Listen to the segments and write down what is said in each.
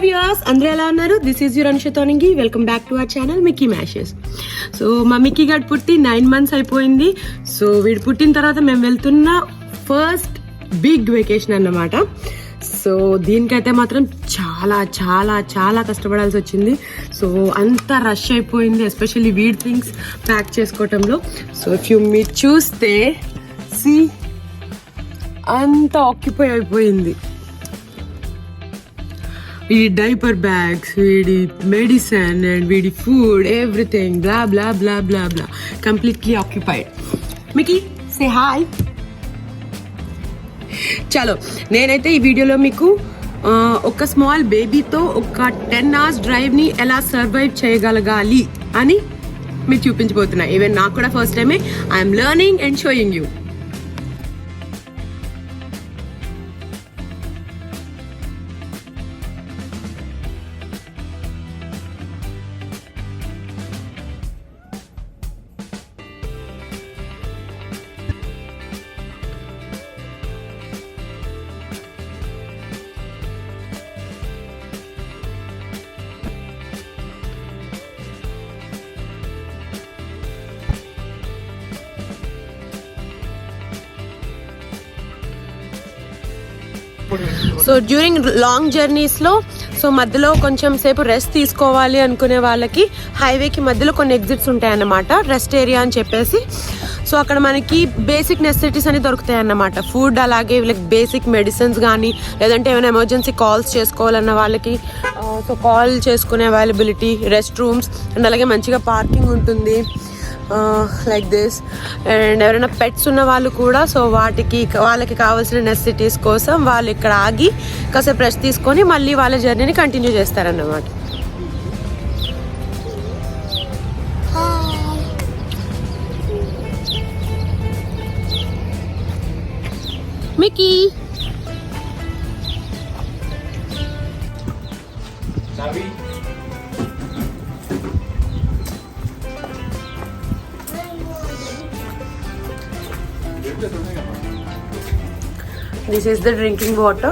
Viewers అందరూ ఎలా ఉన్నారు? దిస్ ఈజ్ యువర్ అనుషిత్ తోనింగి. Welcome back to our channel Mickey mashes. So మా మిక్కీ గారు పుట్టి 9 months అయిపోయింది. సో వీడు పుట్టిన తర్వాత మేము వెళ్తున్న ఫస్ట్ బిగ్ వెకేషన్ అన్నమాట. సో దీనికైతే మాత్రం చాలా చాలా చాలా కష్టపడాల్సి వచ్చింది. సో అంత రష్ అయిపోయింది, ఎస్పెషల్లీ వీడ్ థింగ్స్ ప్యాక్ చేసుకోవటంలో. సో ఇఫ్ యూ మీరు చూస్తే సి అంత ఆక్యుపై అయిపోయింది. వీడి డైపర్ బ్యాగ్స్, వీడి మెడిసిన్ అండ్ వీడి food, everything blah blah blah blah blah completely occupied. Mickey say hi. చలో, నేనైతే ఈ వీడియోలో మీకు ఒక స్మాల్ బేబీతో ఒక 10 hours డ్రైవ్ని ఎలా సర్వైవ్ చేయగలగాలి అని మీకు చూపించబోతున్నా. ఈవెన్ నాకు కూడా ఫస్ట్ టైమే I'm learning and showing you. So during long జర్నీస్లో మధ్యలో కొంచెం సేపు రెస్ట్ తీసుకోవాలి అనుకునే వాళ్ళకి హైవేకి మధ్యలో కొన్ని ఎగ్జిట్స్ ఉంటాయన్నమాట, రెస్ట్ ఏరియా అని చెప్పేసి. సో అక్కడ మనకి బేసిక్ నెసెసిటీస్ అని దొరుకుతాయి అన్నమాట. ఫుడ్, అలాగే వీళ్ళకి బేసిక్ మెడిసిన్స్ కానీ, లేదంటే ఏమైనా ఎమర్జెన్సీ కాల్స్ చేసుకోవాలన్న వాళ్ళకి సో కాల్ చేసుకునే అవైలబిలిటీ, రెస్ట్ రూమ్స్ అండ్ అలాగే మంచిగా పార్కింగ్ ఉంటుంది లైక్ దిస్. అండ్ ఎవరైనా పెట్స్ ఉన్న వాళ్ళు కూడా సో వాళ్ళకి కావాల్సిన నెసెసిటీస్ కోసం వాళ్ళు ఇక్కడ ఆగి కాసేపు రెస్ట్ తీసుకొని మళ్ళీ వాళ్ళ జర్నీని కంటిన్యూ చేస్తారన్నమాట. Mickey this is the drinking water.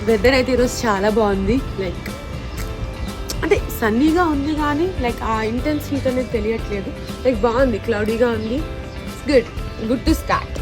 Weather అయితే ఈరోజు చాలా బాగుంది. లైక్ అంటే సన్నీగా ఉంది కానీ లైక్ ఆ ఇంటెన్స్ హీట్ అనేది తెలియట్లేదు. లైక్ బాగుంది, క్లౌడీగా ఉంది. It's good to start.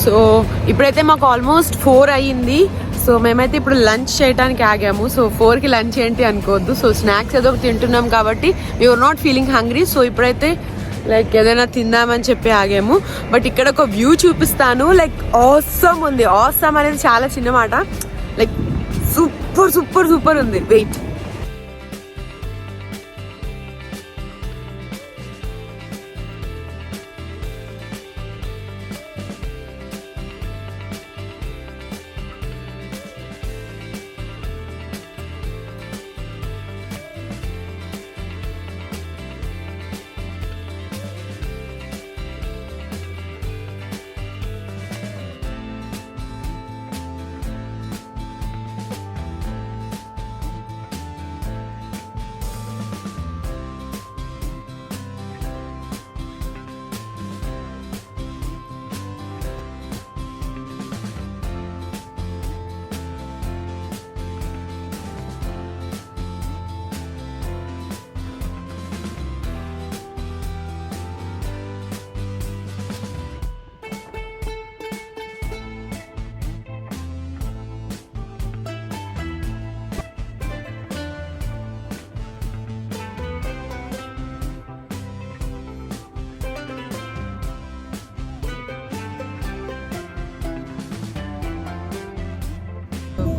So ఇప్పుడైతే మాకు ఆల్మోస్ట్ 4 అయ్యింది. సో మేమైతే ఇప్పుడు లంచ్ చేయడానికి ఆగాము. సో 4కి లంచ్ ఏంటి అనుకోవద్దు. సో స్నాక్స్ ఏదో ఒకటి తింటున్నాం కాబట్టి we are not feeling hungry. So ఇప్పుడైతే లైక్ ఏదైనా తిందామని చెప్పి ఆగాము. బట్ ఇక్కడ ఒక వ్యూ చూపిస్తాను. లైక్ ఆసమ్ ఉంది. ఆసమ్ అనేది చాలా చిన్న మాట. లైక్ సూపర్ సూపర్ సూపర్ ఉంది. వెయిట్,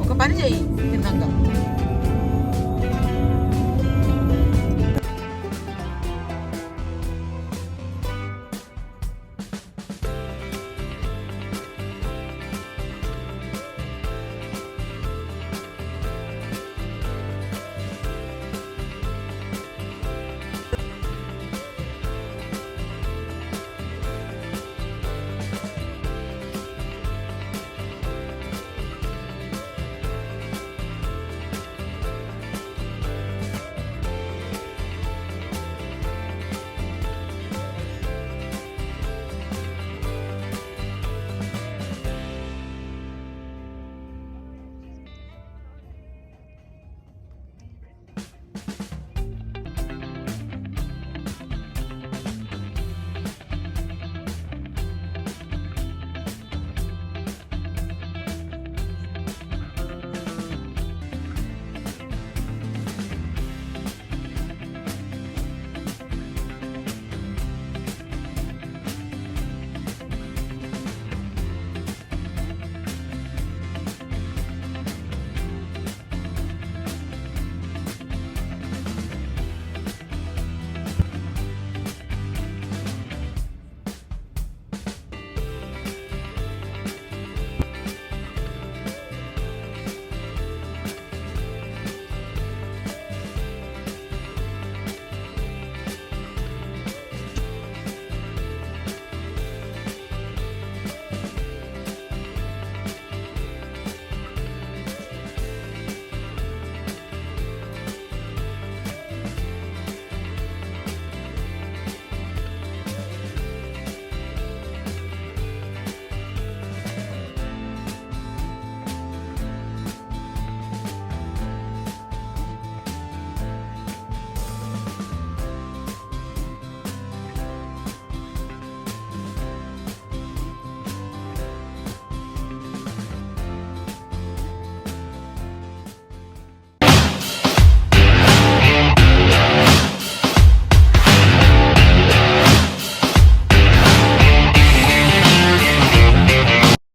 ఒక పని చెయ్యి తిన్నాక